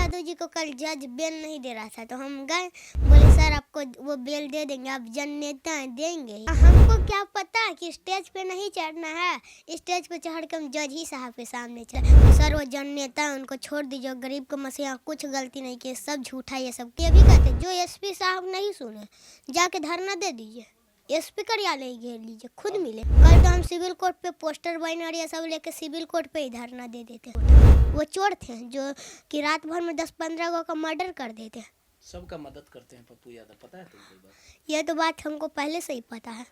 यादव जी को कल जज बेल नहीं दे रहा था, तो हम गए, बोले सर आपको वो बेल दे देंगे, आप जन नेता हैं, देंगे ही। हमको क्या पता कि स्टेज पे नहीं चढ़ना है, स्टेज पे चढ़ के हम जज ही साहब के सामने चढ़े। सर वो जन नेता है, उनको छोड़ दीजिए, गरीब को मसीहा कुछ गलती नहीं की, सब झूठा ये सब। ये भी कहते जो एसपी साहब नहीं सुने जाके धरना दे दीजिए, एसपी कार्यालय घेर लीजिए, खुद मिले। कल तो हम सिविल कोर्ट पे पोस्टर बैनर ये सब लेके सिविल कोर्ट पे ही धरना दे देते। वो चोर थे जो कि रात भर में 10-15 गो का मर्डर कर देते। सबका मदद करते हैं पप्पू यादव, पता है तुमको? ये तो बात हमको पहले से ही पता है।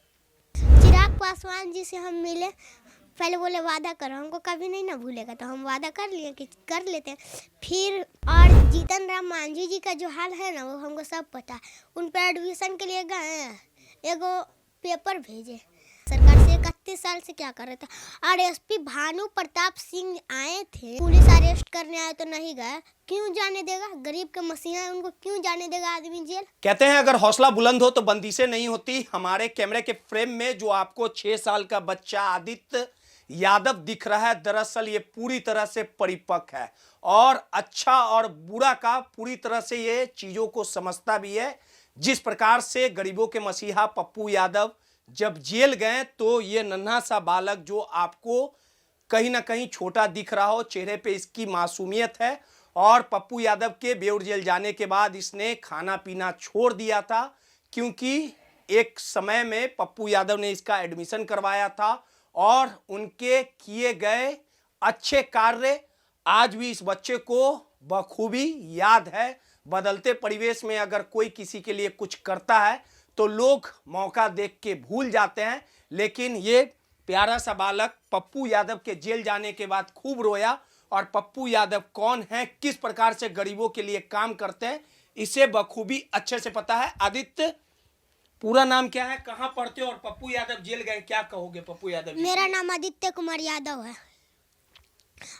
चिराग पासवान जी से हम मिले, पहले बोले वादा करो, हमको कभी नहीं ना भूलेगा, तो हम वादा कर लिए कि कर लेते हैं। फिर और जीतन राम मांझी जी का जो हाल है ना, वो हमको सब पता है। उन पर एडमिशन के लिए गए, एगो पेपर भेजे, सरकार से 31 साल से क्या कर रहे थे। और एसपी भानु प्रताप सिंह आए थे, पुलिस अरेस्ट करने आए तो नहीं गए, क्यों जाने देगा? गरीब के मसीहा है, उनको क्यों जाने देगा आदमी जेल? कहते हैं अगर हौसला बुलंद हो तो बंदिशें नहीं होती। हमारे कैमरे के फ्रेम में जो आपको 6 साल का बच्चा आदित्य यादव दिख रहा है, दरअसल ये पूरी तरह से परिपक्व है और अच्छा और बुरा का पूरी तरह से ये चीजों को समझता भी है। जिस प्रकार से गरीबों के मसीहा पप्पू यादव जब जेल गए तो ये नन्हा सा बालक जो आपको कहीं ना कहीं छोटा दिख रहा हो, चेहरे पे इसकी मासूमियत है। और पप्पू यादव के बेउर जेल जाने के बाद इसने खाना पीना छोड़ दिया था, क्योंकि एक समय में पप्पू यादव ने इसका एडमिशन करवाया था और उनके किए गए अच्छे कार्य आज भी इस बच्चे को बखूबी याद है। बदलते परिवेश में अगर कोई किसी के लिए कुछ करता है तो लोग मौका देख के भूल जाते हैं, लेकिन ये प्यारा सा बालक पप्पू यादव के जेल जाने के बाद खूब रोया। और पप्पू यादव कौन है, किस प्रकार से गरीबों के लिए काम करते हैं, इसे बखूबी अच्छे से पता है। आदित्य, पूरा नाम क्या है, कहाँ पढ़ते हो और पप्पू यादव जेल गए, क्या कहोगे पप्पू यादव? मेरा नाम आदित्य कुमार यादव है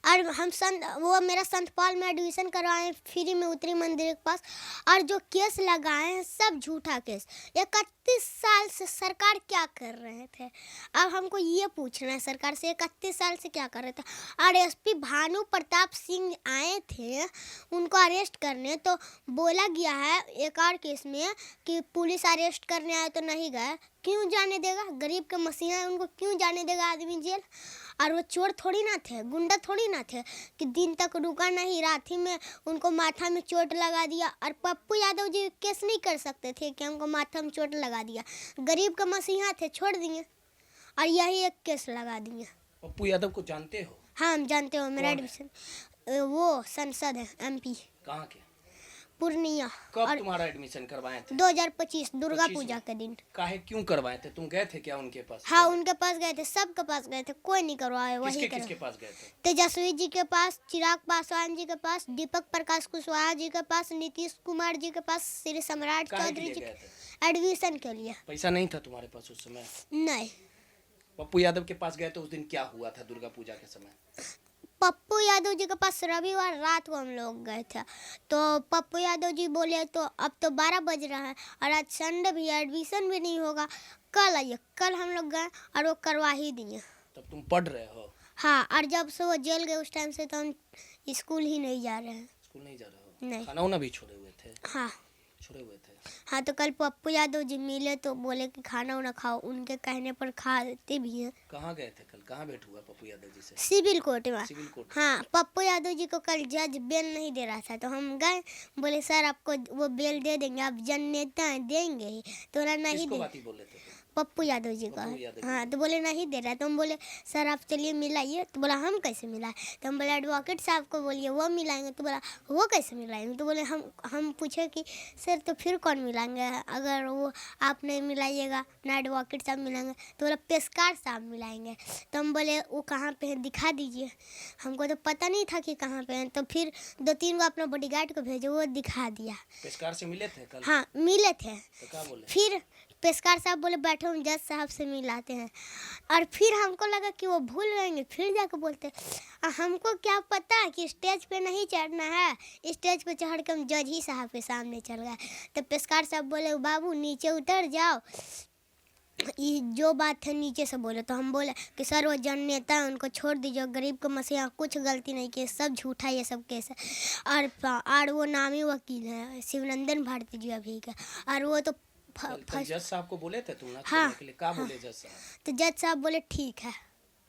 और हम वो मेरा संत पाल में एडमिशन करवाए, फ्री में उत्तरी मंदिर के पास। और जो केस लगाए हैं सब झूठा केस। 31 साल से सरकार क्या कर रहे थे, अब हमको ये पूछना है सरकार से, 31 साल से क्या कर रहे थे। और एसपी भानु प्रताप सिंह आए थे उनको अरेस्ट करने, तो बोला गया है एक और केस में कि पुलिस अरेस्ट करने आए तो नहीं गए, क्यों जाने देगा? गरीब के मसीहा है, उनको क्यों जाने देगा आदमी जेल? और वो चोर थोड़ी ना थे, गुंडा थोड़ी ना थे कि दिन तक रुका नहीं, रात ही में उनको माथा में चोट लगा दिया। और पप्पू यादव जी केस नहीं कर सकते थे कि हमको माथा में चोट लगा दिया, गरीब का मसीहा थे, छोड़ दिए और यही एक केस लगा दिए। पप्पू यादव को जानते हो? हाँ हम जानते हो, मेरा एडमिशन वो संसद है एमपी। कहाँ के? पूर्णिया। कब तुम्हारा एडमिशन करवाए थे? 2025 दुर्गा पूजा के दिन। काहे क्यों करवाए थे? तुम गए थे क्या उनके पास? हाँ उनके पास गए थे, सबके पास गए थे, कोई नहीं करवाए। वही किसके पास गए थे? तेजस्वी जी के पास, चिराग पासवान जी के पास, दीपक प्रकाश कुशवाहा जी के पास, नीतीश कुमार जी के पास, श्री सम्राट चौधरी जी के एडमिशन के लिए। पैसा नहीं था तुम्हारे पास उस समय? नहीं। पप्पू यादव के पास गए तो उस दिन क्या हुआ था दुर्गा पूजा के समय? पप्पू यादव जी के पास रविवार रात को हम लोग गए थे, तो पप्पू यादव जी बोले तो अब तो 12 बज रहा है और आज संडे भी, एडमिशन भी नहीं होगा, कल आइए। कल हम लोग गए और वो करवा ही दिए। तब तुम पढ़ रहे हो? हाँ, और जब से वो जेल गए उस टाइम से तो हम स्कूल ही नहीं जा रहे हैं। स्कूल नहीं जा रहे हो? नहीं। खाना वाना भी छोड़े हुए थे? हाँ छोड़े हुए थे। हाँ, तो कल पप्पू यादव जी मिले तो बोले कि खाना वाना खाओ, उनके कहने पर खाते भी हैं। कहाँ गए थे कल, कहाँ भेंट हुआ पप्पू यादव जी से? सिविल कोर्ट में। Civil court? हाँ, पप्पू यादव जी को कल जज बेल नहीं दे रहा था, तो हम गए, बोले सर आपको वो बेल दे देंगे, आप जन नेता हैं, देंगे ही। तो बोला नहीं दे। बात ही बोल रहे थे? पप्पू यादव जी का। हाँ, तो बोले नहीं दे रहा, तो हम बोले सर आप चलिए मिलाइए, तो बोला हम कैसे मिलाएं? तो हम बोले एडवोकेट साहब को बोलिए वो मिलाएंगे, तो बोला वो कैसे मिलाएंगे? तो बोले हम पूछे कि सर तो फिर कौन मिलाएंगे, अगर वो आप नहीं मिलाइएगा ना एडवोकेट साहब मिलाएंगे? तो बोला पेशकार साहब मिलाएंगे। तो हम बोले वो कहाँ पे हैं, दिखा दीजिए। हमको तो पता नहीं था कि कहाँ पे हैं, तो फिर 2-3 गो अपना बॉडीगार्ड को भेजे, वो दिखा दिया। पेशकार से मिले थे कल? हाँ मिले थे। तो क्या बोले? फिर पेशकार साहब बोले बैठो हम जज साहब से मिलाते हैं। और फिर हमको लगा कि वो भूल गएंगे, फिर जाकर बोलते हमको क्या पता कि स्टेज पे नहीं चढ़ना है, स्टेज पे चढ़ के हम जज ही साहब के सामने चल गए। तो पेशकार साहब बोले बाबू नीचे उतर जाओ, ये जो बात है नीचे से बोले, तो हम बोले कि सर वो जननेता है, उनको छोड़ दीजिए, गरीब को मसीहा कुछ गलती नहीं की, सब झूठा ये सब केस है। और वो नामी वकील है शिवनंदन भारती जी अभी का, और वो तो जज साहब को बोले थे तुम ना हाँ, छोड़ने के लिए, का हाँ, बोले जज साहब? तो जज साहब बोले ठीक है।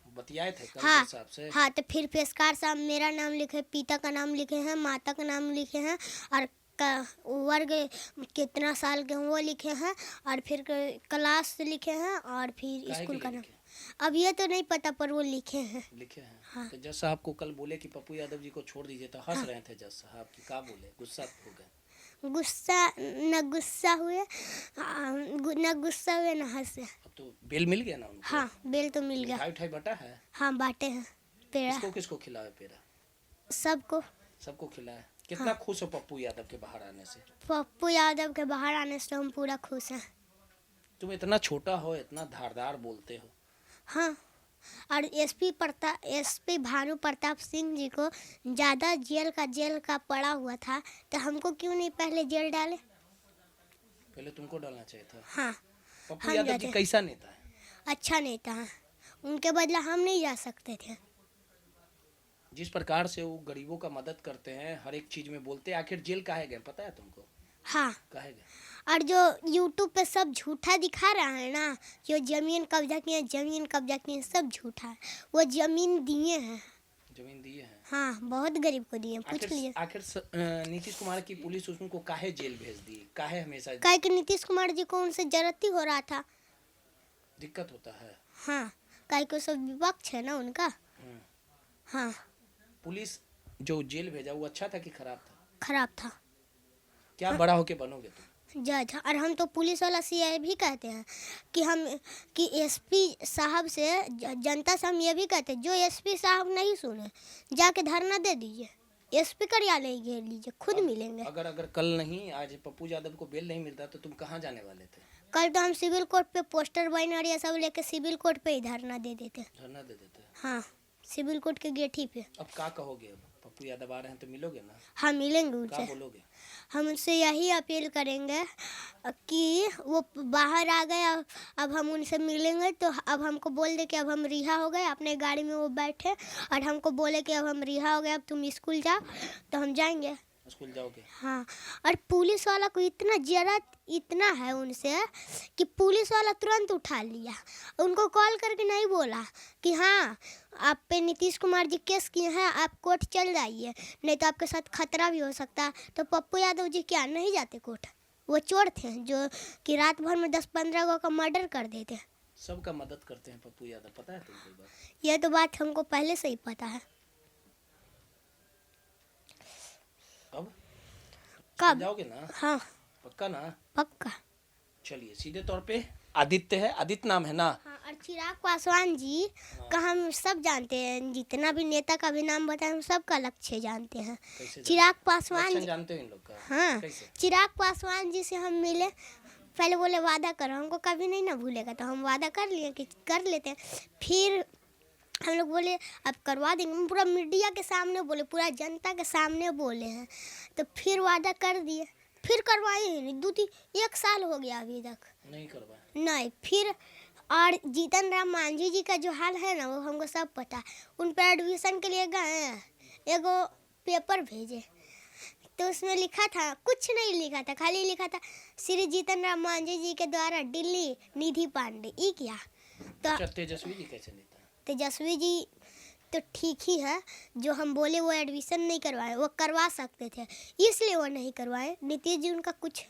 बतियाए थे कल हाँ जज साहब से? हाँ, तो फिर पेशकार साहब मेरा नाम लिखे, पिता का नाम लिखे हैं, माता का नाम लिखे हैं, और वर्ग कितना साल के हैं वो लिखे हैं, और फिर क्लास लिखे हैं, और फिर काहे स्कूल के का लिए नाम लिखे? अब ये तो नहीं पता, पर वो लिखे हैं। लिखे हैं। हाँ। तो जज साहब को कल बोले कि पप्पू यादव जी को छोड़ दीजिए, तो हंस रहे थे जज साहब की, का बोले? गुस्सा हो गए? न गुस्सा हुए न हंसे। अब तो बेल मिल गया ना उनको? हाँ, बेल तो मिल गया। मिठाई उठाई बटा है? हाँ, बांटे हैं पेड़ा किसको किसको खिलाया पेड़ा? सबको। सबको खिलाया। कितना खुश हो पप्पू यादव के बाहर आने से? पप्पू यादव के बाहर आने से हम पूरा खुश हैं। तुम इतना छोटा हो, इतना धारदार बोलते हो। हाँ, और एसपी भानु प्रताप सिंह जी को ज़्यादा जेल का पड़ा हुआ था, तो हमको क्यों नहीं पहले जेल डाले? पहले तुमको डालना चाहिए था। हाँ, पप्पू हम यादव जी जाते। कैसा नेता है? अच्छा नेता है, उनके बदला हम नहीं जा सकते थे। जिस प्रकार से वो गरीबों का मदद करते हैं, हर एक चीज में बोलते हैं, आखिर जेल काहे गए पता है तुमको? हाँ, काहे गए? और जो यूट्यूब पे सब झूठा दिखा रहा है ना, जो जमीन कब्जा किए, सब झूठा है। वो जमीन दिए हैं। जमीन दिए हैं? हाँ, बहुत गरीब को दिए, पूछ लीजिए। आखिर नीतीश कुमार की पुलिस उसको काहे जेल भेज दी? काहे हमेशा काहे कि नीतीश कुमार जी को उनसे जरूरत ही हो रहा था। दिक्कत होता है? हाँ, काहे कि सब विपक्ष है ना उनका। हाँ, पुलिस जो जेल भेजा वो अच्छा था कि खराब था? खराब था। क्या बड़ा होके बनोगे तुम? जज। और हम तो पुलिस वाला सीआई भी कहते हैं कि एसपी साहब से जनता से हम ये भी कहते हैं, जो एसपी साहब नहीं सुने जाके धरना दे दीजिए, एसपी कार्यालय घेर लीजिए, खुद मिलेंगे। अगर कल नहीं, आज पप्पू यादव को बेल नहीं मिलता तो तुम कहाँ जाने वाले थे? कल तो हम सिविल कोर्ट पे पोस्टर बैनर ये सब लेके सिविल कोर्ट पे ही धरना दे देते। धरना दे देते? हाँ, सिविल कोर्ट के गेट ही पे। अब क्या कहोगे? अब पप्पू यादव आ रहे हैं तो मिलोगे ना? हाँ, मिलेंगे क्या उनसे। बोलोगे? हम उनसे यही अपील करेंगे कि वो बाहर आ गए, अब हम उनसे मिलेंगे तो अब हमको बोल दे कि अब हम रिहा हो गए, अपने गाड़ी में वो बैठे और हमको बोले कि अब हम रिहा हो गए, अब तुम स्कूल जाओ, तो हम जाएंगे। स्कूल जाओगे? हाँ, और पुलिस वाला को इतना है उनसे कि पुलिस वाला तुरंत उठा लिया, उनको कॉल करके नहीं बोला कि हाँ आप पे नीतीश कुमार जी केस किए हैं, आप कोर्ट चल जाइए, नहीं तो आपके साथ खतरा भी हो सकता है। तो पप्पू यादव जी क्या नहीं जाते कोर्ट? वो चोर थे जो कि रात भर में 10-15 गो का मर्डर कर देते। सबका मदद करते हैं पप्पू यादव, पता है तुमको ये बात? ये तो बात हमको पहले से ही पता है। अब कब? जाओगे ना? हाँ, पक्का ना? पक्का। चलिए, सीधे तौर पे आदित्य है, आदित्य नाम है ना? हाँ, और चिराग पासवान जी का हम सब जानते हैं, जितना भी नेता का भी नाम बताए हम सबका लक्ष्य जानते हैं। चिराग पासवान लक्षण जानते हो इन लोग का? हाँ, कैसे? चिराग पासवान जी से हम मिले, पहले बोले वादा करो, हमको कभी नहीं ना भूलेगा, तो हम वादा कर लिए कि कर लेते हैं। फिर हम लोग बोले अब करवा देंगे, हम पूरा मीडिया के सामने बोले, पूरा जनता के सामने बोले हैं, तो फिर वादा कर दिए, फिर करवाए ही नहीं। 1 साल हो गया अभी तक नहीं करवाए। नहीं। फिर और जीतन राम मांझी जी का जो हाल है ना, वो हमको सब पता है। उन पर एडमिशन के लिए गए हैं, एगो पेपर भेजे तो उसमें लिखा था, कुछ नहीं लिखा था, खाली लिखा था श्री जीतन राम मांझी जी के द्वारा दिल्ली निधि पांडे। ई क्या? तो तेजस्वी जी कैसे नेता? तेजस्वी जी तो ठीक ही है, जो हम बोले वो एडमिशन नहीं करवाए, वो करवा सकते थे, इसलिए वो नहीं करवाए। नीतीश जी उनका कुछ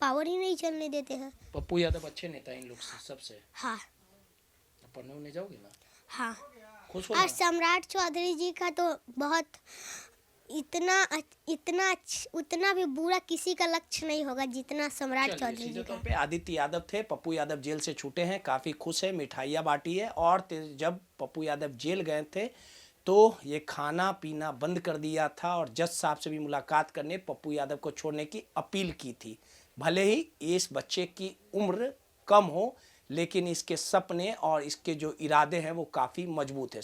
पावर ही नहीं चलने देते हैं। पप्पू यादव अच्छे नेता इन लोग से सबसे। हाँ, पढ़ने उन्हें जाओगे ना? हाँ। खुश हो और ना? सम्राट चौधरी जी का तो बहुत उतना भी बुरा किसी का लक्ष्य नहीं होगा जितना सम्राट चौधरी जी का। पे आदित्य यादव थे, पप्पू यादव जेल से छूटे हैं, काफ़ी खुश है, मिठाइयाँ बांटी है। और जब पप्पू यादव जेल गए थे तो ये खाना पीना बंद कर दिया था और जज साहब से भी मुलाकात करने पप्पू यादव को छोड़ने की अपील की थी। भले ही इस बच्चे की उम्र कम हो, लेकिन इसके सपने और इसके जो इरादे हैं वो काफ़ी मजबूत है।